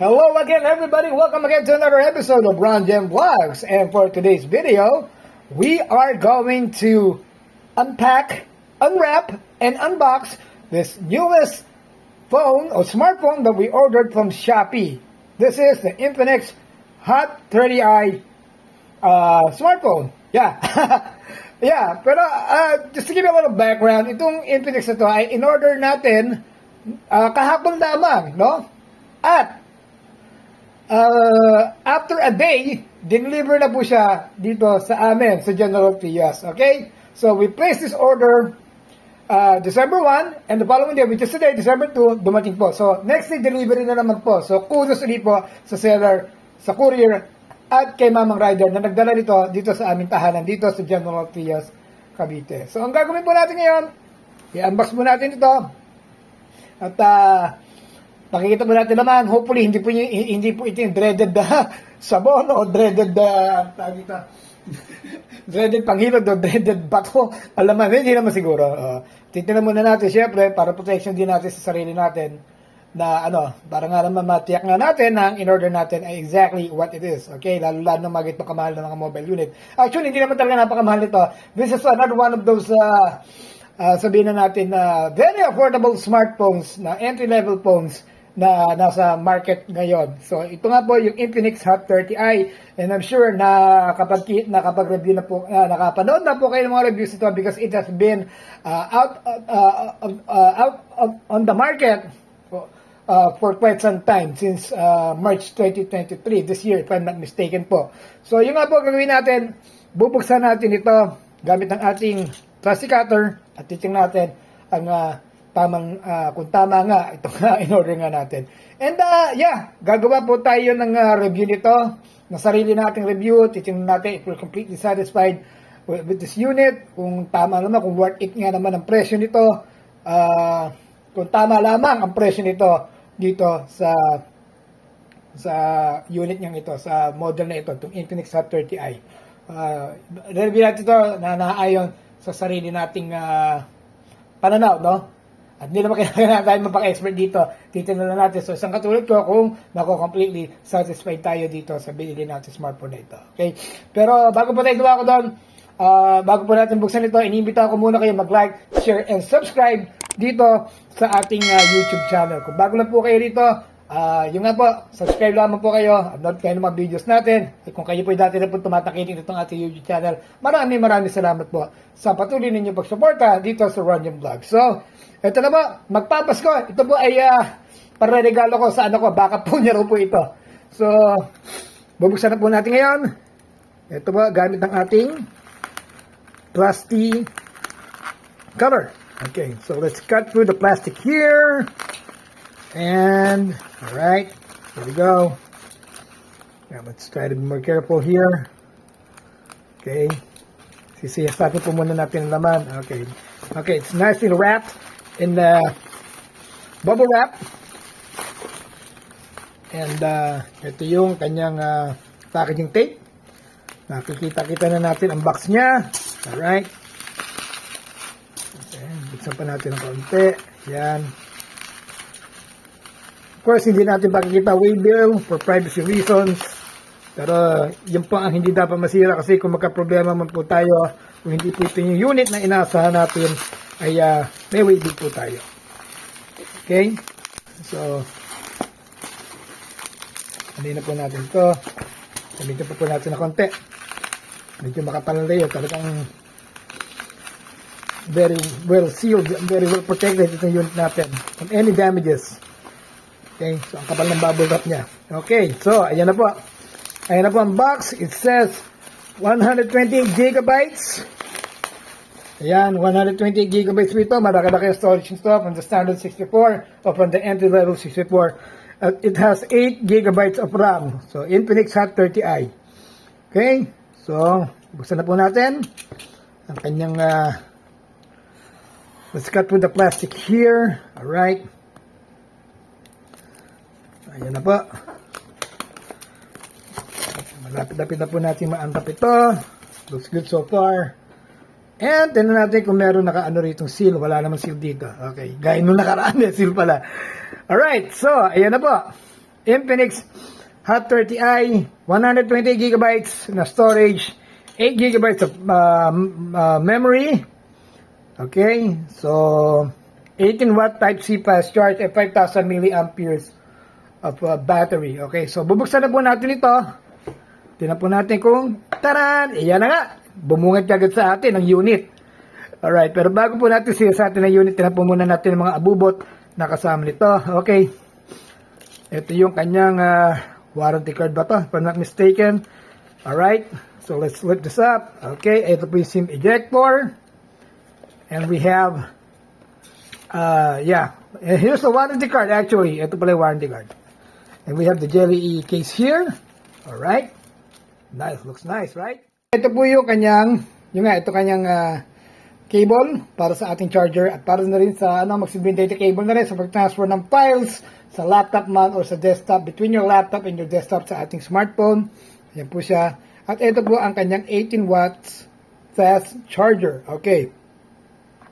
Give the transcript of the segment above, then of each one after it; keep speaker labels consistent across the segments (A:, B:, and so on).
A: Hello again, everybody. Welcome again to another episode of Ron Gem Vlogs. And for today's video, we are going to unpack, unwrap, and unbox this newest phone or smartphone that we ordered from Shopee. This is the Infinix Hot 30i smartphone. Yeah. Yeah, pero just to give you a little background, itong Infinix na to ay in-order natin kahapon lamang, no? At after a day, deliver na po siya dito sa amin, sa General Trias. Okay? So, we placed this order December 1, and the following day, which is today, December 2, dumating po. So, next day, delivery na naman po. So, kudos ulit po sa seller, sa courier, at kay Mamang Rider na nagdala dito sa aming tahanan, dito sa General Trias, Cavite. So, ang gagawin po natin ngayon, i-unbox po natin ito. At, pakikita po natin naman, hopefully, hindi po ito yung dreaded sabon o dreaded, dreaded panghilod o dreaded bato. Alam mo, hindi naman siguro. Titignan muna natin, syempre, para protection din natin sa sarili natin na para nga naman matiyak nga natin na ang in-order natin ay exactly what it is. Okay? Lalo na magit pakamahal ng mga mobile unit. Actually, hindi naman talaga napakamahal nito. This is another one of those sabihin na natin na very affordable smartphones na entry-level phones na nasa market ngayon. So, ito nga po yung Infinix Hot 30i, and I'm sure na nakapag-review na po, nakapanood na po kayo ng mga reviews ito because it has been out on the market for quite some time, since March 2023, this year, if I'm not mistaken po. So, yung nga po gagawin natin, bubuksan natin ito gamit ng ating plastic cutter at titingnan natin ang tamang kung tama nga ito nga in-order nga natin. And yeah, gagawa po tayo ng review nito, ng sarili nating review. Titingnan natin if we're completely satisfied with this unit, kung tama naman, kung worth it nga naman ang presyo nito, kung tama lamang ang presyo nito dito sa unit niyang ito, sa model na ito, itong Infinix Hot 30i. Review natin ito na naayon sa sarili nating pananaw, no? At hindi naman kailangan tayo mapaka-expert dito. Titignan na natin. So, isang katulad ko kung completely satisfied tayo dito sa binili natin smartphone na ito. Okay? Pero bago pa tayo gawa ko doon, bago po natin buksan ito, inimbita ko muna kayo mag-like, share, and subscribe dito sa ating YouTube channel. Kung bago lang po kayo dito, yung nga po, subscribe lamang po kayo, upload kayo ng mga videos natin. At kung kayo po dati na po tumatakitin itong ating YouTube channel, maraming salamat po sa patuloy ninyo pagsuporta dito sa Ron Gem Vlog. So, ito na po, magpapasko. Ito po ay pararegalo ko sa ko, baka po niya po ito. So, bubuksan na po natin ngayon. Ito po, gamit ng ating plastic cover. Okay, so let's cut through the plastic here. And, alright, here we go. Now, let's try to be more careful here. Okay. Sisiyasatin po muna natin ang laman. Okay. Okay, it's nicely wrapped in the bubble wrap. And, ito yung kanyang packaging tape. Nakikita-kita na natin ang box niya. Alright. Okay, buksan pa natin ng kaunti. Yan. Of course, hindi natin pakikita waybill for privacy reasons. Pero, yun po ang hindi dapat masira kasi kung magka-problema man po tayo, kung hindi po ito yung unit na inaasahan natin, ay may waybill po tayo. Okay? So, hindi na po natin ito. Gamitin po natin na konti. Medyo makapal na layo. Talagang very well sealed, very well protected itong unit natin from any damages. Okay, so ang kapal ng bubble wrap niya. Okay, so ayan na po. Ayan na po ang box. It says 128 gigabytes. Ayan, 128 gigabytes ito. Malaki-laki ang storage nito from the standard 64 or from the entry-level 64. It has 8 gigabytes of RAM. So, Infinix Hot 30i. Okay, so buksan na po natin ang kanyang let's cut through the plastic here. Alright. Ayan na po. Malapit-lapit na po natin maantap ito. Looks good so far. And, tignan natin kung meron naka-ano rito seal. Wala naman seal dito. Okay. Gaya nung nakaraan, seal pala. Alright. So, ayan na po. Infinix Hot 30i, 120 gigabytes na storage, 8 gigabytes of memory. Okay, so 18 watt Type-C fast charge at 5,000 milliamperes of battery. Okay, so bubuksan na po natin ito. Tingnan po natin kung, taran, iyan na nga, bumungad kagad sa atin ang unit. Alright, pero bago po natin siya sa atin ang unit, tingnan po muna natin ang mga abubot na kasama nito. Okay, ito yung kanyang warranty card ba to, if I'm not mistaken. Alright, so let's flip this up. Okay, ito po yung SIM ejector. And we have, here's the warranty card actually. Ito pala yung warranty card. And we have the Jelly case here. Alright. Nice, looks nice, right? Ito po yung kanyang, cable para sa ating charger at para na rin sa magsilbing data cable na rin sa pag-transfer ng files sa laptop man or sa desktop, between your laptop and your desktop sa ating smartphone. Yan po siya. At ito po ang kanyang 18 watts fast charger. Okay.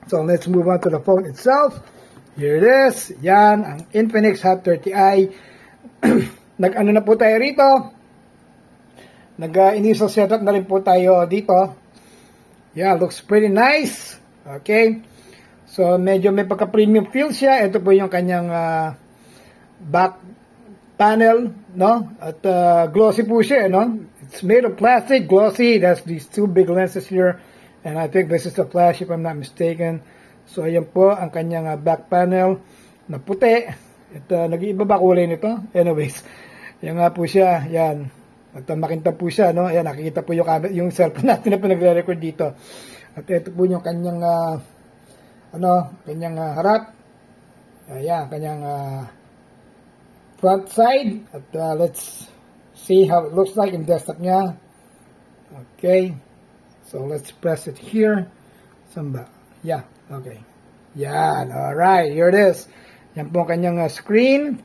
A: So let's move on to the phone itself. Here it is. Yan, ang Infinix Hot 30i. Nag-ano na po tayo rito. Nag-initial setup na rin po tayo dito. Yeah, looks pretty nice. Okay. So medyo may pagka-premium feel siya. Ito po yung kanyang back panel, no? At glossy po siya, no? It's made of plastic, glossy. It has these two big lenses here. And I think this is a flash if I'm not mistaken. So, ayan po ang kanyang back panel na puti. Ito, nag-iiba ba kulay nito? Anyways, yan nga po siya. Yan. At makintab po siya, no? Ayan, nakikita po yung cellphone natin na pinagre-record dito. At ito po yung kanyang, kanyang harap. Ayan, kanyang front side. At let's see how it looks like in desktop niya. Okay. So, let's press it here. Saan ba? Yeah, okay. Yan, alright, here it is. Yan po ang kanyang screen.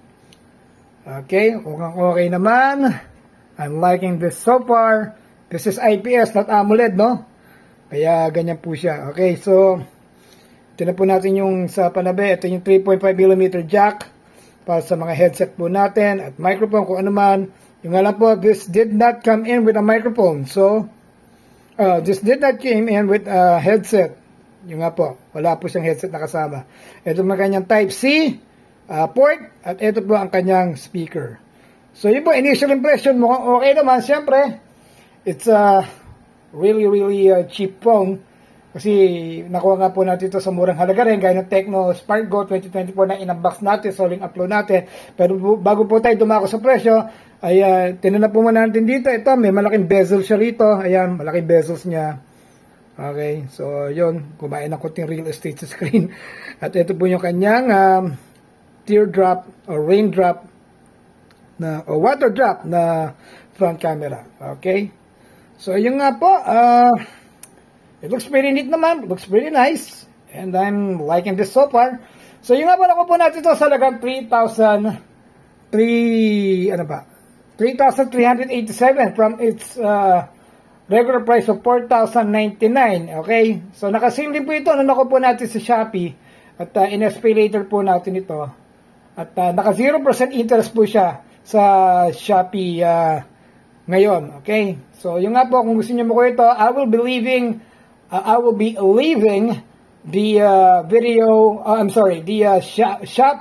A: Okay, okay naman. I'm liking this so far. This is IPS, not AMOLED, no? Kaya ganyan po siya. Okay, so, tingnan po natin yung sa panabi. Ito yung 3.5mm jack para sa mga headset po natin. At microphone, kung ano man. Yung alam po, this did not come in with a microphone. So, this did not came in with a headset. Yung nga po, wala po siyang headset na kasama. Ito ang kanyang Type-C port at ito po ang kanyang speaker. So yun po, initial impression, mukhang okay naman. Siyempre, it's a really cheap phone. Kasi nakuha nga po natin ito sa murang halaga rin, gaya ng Tecno Spark Go 2024 na in-unbox natin, so link upload natin. Pero bago po tayo dumako sa presyo, ay tinanap po muna natin dito. Ito, may malaking bezel siya rito. Ayan, malaking bezels niya. Okay, so yun, kumain ng kunting real estate sa screen. At ito po yung kanyang teardrop or raindrop na, o water drop na front camera. Okay, so yun nga po, it looks pretty neat naman. It looks pretty nice. And I'm liking this so far. So yun nga po, nakuha po natin ito sa lagang 3,387 from its regular price of 4,099. Okay? So naka-sale din po ito nung nakuha po natin sa Shopee. At in-pay later po natin ito. At naka 0% interest po siya sa Shopee ngayon. Okay? So yun nga po, kung gusto niyo makuha ito, I will be leaving the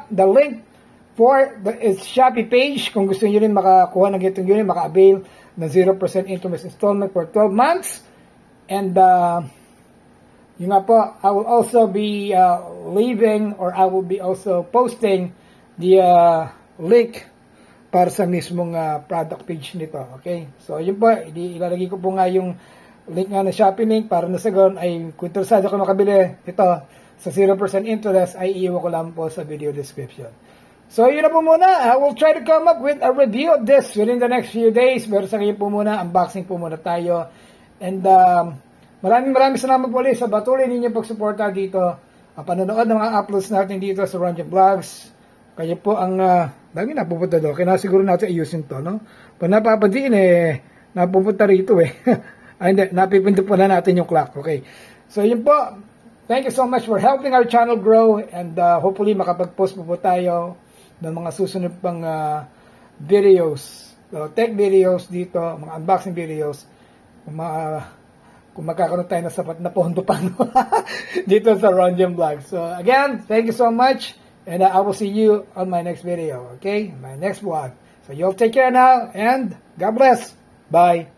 A: the link for its Shopee page kung gusto niyo rin makakuha ng itong unit, maka-avail ng 0% interest installment for 12 months. And yun nga po, I will also be I will be also posting the link para sa mismong product page nito. Okay? So yun po, ilalagay ko po nga yung link nga na Shopee link para na sa gayon ay kung interesado ka makabili ito sa 0% interest ay iiwan ko lang po sa video description. So yun na po muna. I will try to come up with a review of this within the next few days. Pero sa ngayon po muna, unboxing po muna tayo. And maraming salamat po ulit sa patuloy ninyong pagsuporta dito. Panonood ng mga uploads natin dito sa Ronjan Vlogs. Kaya po ang dami napupunta doon. Kaya siguro natin ayusin to, no? Pag napapansin napupunta rito Ay, hindi, napipindot po na natin yung clock. Okay. So yun po. Thank you so much for helping our channel grow. And hopefully makapag-post po tayo ng mga susunod pang videos. So, tech videos dito, mga unboxing videos, kung magkakaroon tayo ng sapat na pondo pa no? dito sa Ronjam Vlog. So, again, thank you so much, and I will see you on my next video, okay? My next vlog. So, you'll take care now, and God bless. Bye.